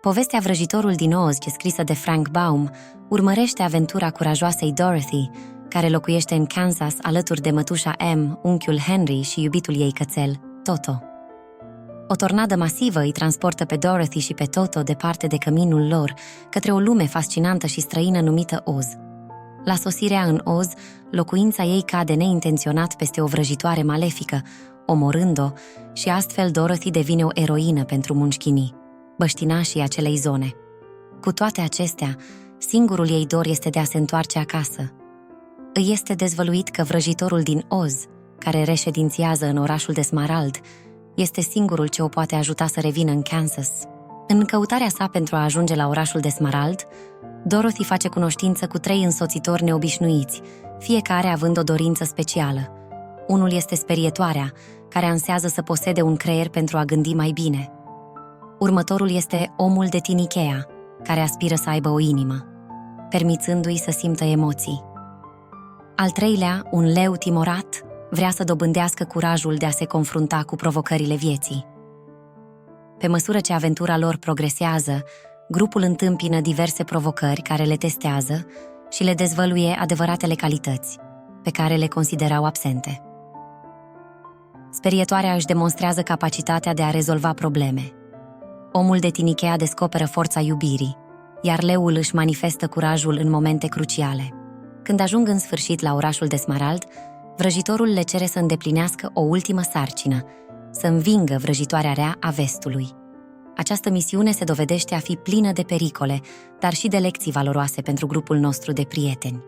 Povestea Vrăjitorul din Oz, scrisă de Frank Baum, urmărește aventura curajoasei Dorothy, care locuiește în Kansas alături de mătușa M, unchiul Henry și iubitul ei cățel, Toto. O tornadă masivă îi transportă pe Dorothy și pe Toto departe de căminul lor, către o lume fascinantă și străină numită Oz. La sosirea în Oz, locuința ei cade neintenționat peste o vrăjitoare malefică, omorând-o, și astfel Dorothy devine o eroină pentru munchkinii, băștinașii acelei zone. Cu toate acestea, singurul ei dor este de a se întoarce acasă. Îi este dezvăluit că vrăjitorul din Oz, care reședințiază în orașul de Smarald, este singurul ce o poate ajuta să revină în Kansas. În căutarea sa pentru a ajunge la orașul de Smarald, Dorothy face cunoștință cu 3 însoțitori neobișnuiți, fiecare având o dorință specială. Unul este Sperietoarea, care ansează să posede un creier pentru a gândi mai bine. Următorul este Omul de Tinichea, care aspiră să aibă o inimă, permițându-i să simtă emoții. Al treilea, un leu timorat, vrea să dobândească curajul de a se confrunta cu provocările vieții. Pe măsură ce aventura lor progresează, grupul întâmpină diverse provocări care le testează și le dezvăluie adevăratele calități, pe care le considerau absente. Sperietoarea își demonstrează capacitatea de a rezolva probleme. Omul de Tinichea descoperă forța iubirii, iar leul își manifestă curajul în momente cruciale. Când ajung în sfârșit la orașul de Smarald, vrăjitorul le cere să îndeplinească o ultimă sarcină, să învingă vrăjitoarea rea a vestului. Această misiune se dovedește a fi plină de pericole, dar și de lecții valoroase pentru grupul nostru de prieteni.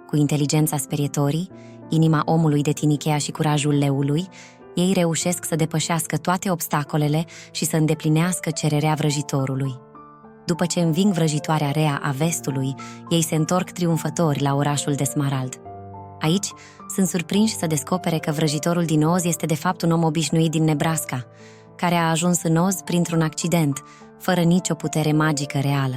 Cu inteligența sperietorii, inima omului de Tinichea și curajul leului, ei reușesc să depășească toate obstacolele și să îndeplinească cererea vrăjitorului. După ce înving vrăjitoarea rea a vestului, ei se întorc triumfători la orașul de Smarald. Aici sunt surprinși să descopere că vrăjitorul din Oz este de fapt un om obișnuit din Nebraska, care a ajuns în Oz printr-un accident, fără nicio putere magică reală.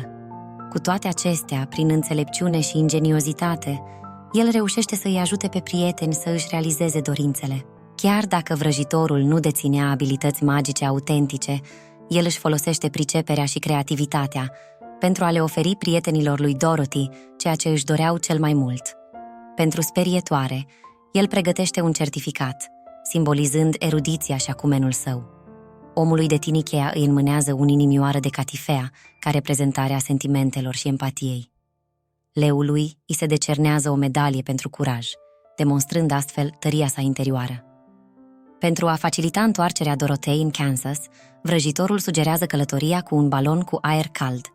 Cu toate acestea, prin înțelepciune și ingeniozitate, el reușește să îi ajute pe prieteni să își realizeze dorințele. Chiar dacă vrăjitorul nu deținea abilități magice autentice, el își folosește priceperea și creativitatea pentru a le oferi prietenilor lui Dorothy ceea ce își doreau cel mai mult. Pentru Sperietoare, el pregătește un certificat, simbolizând erudiția și acumenul său. Omului de Tinichea îi înmânează un inimioară de catifea ca reprezentare a sentimentelor și empatiei. Leului îi se decernează o medalie pentru curaj, demonstrând astfel tăria sa interioară. Pentru a facilita întoarcerea Dorotei în Kansas, vrăjitorul sugerează călătoria cu un balon cu aer cald.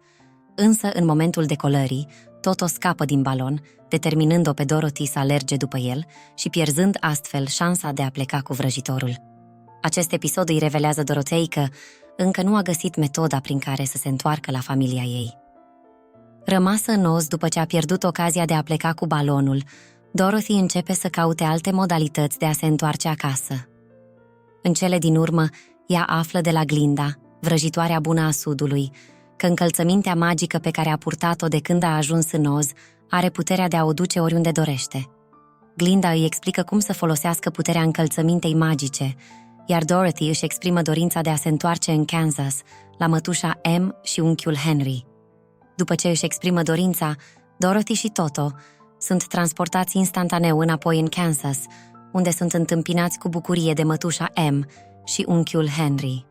Însă, în momentul decolării, Toto scapă din balon, determinând-o pe Dorothy să alerge după el și pierzând astfel șansa de a pleca cu vrăjitorul. Acest episod îi revelează Dorotei că încă nu a găsit metoda prin care să se întoarcă la familia ei. Rămasă în Oz după ce a pierdut ocazia de a pleca cu balonul, Dorothy începe să caute alte modalități de a se întoarce acasă. În cele din urmă, ea află de la Glinda, vrăjitoarea bună a Sudului, că încălțămintea magică pe care a purtat-o de când a ajuns în Oz are puterea de a o duce oriunde dorește. Glinda îi explică cum să folosească puterea încălțămintei magice, iar Dorothy își exprimă dorința de a se întoarce în Kansas, la mătușa M și unchiul Henry. După ce își exprimă dorința, Dorothy și Toto sunt transportați instantaneu înapoi în Kansas, unde sunt întâmpinați cu bucurie de mătușa M și unchiul Henry.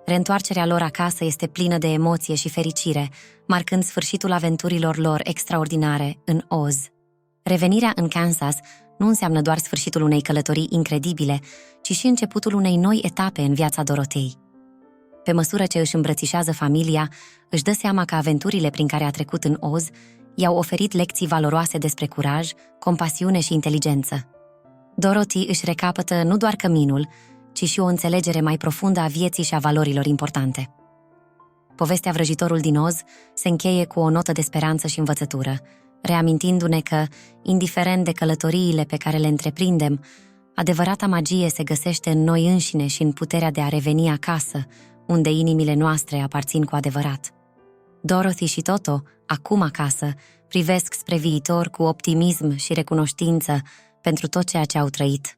Reîntoarcerea lor acasă este plină de emoție și fericire, marcând sfârșitul aventurilor lor extraordinare în Oz. Revenirea în Kansas nu înseamnă doar sfârșitul unei călătorii incredibile, ci și începutul unei noi etape în viața Dorotei. Pe măsură ce își îmbrățișează familia, își dă seama că aventurile prin care a trecut în Oz i-au oferit lecții valoroase despre curaj, compasiune și inteligență. Dorothy își recapătă nu doar căminul, ci și o înțelegere mai profundă a vieții și a valorilor importante. Povestea Vrăjitorul din Oz se încheie cu o notă de speranță și învățătură, reamintindu-ne că, indiferent de călătoriile pe care le întreprindem, adevărata magie se găsește în noi înșine și în puterea de a reveni acasă, unde inimile noastre aparțin cu adevărat. Dorothy și Toto, acum acasă, privesc spre viitor cu optimism și recunoștință pentru tot ceea ce au trăit.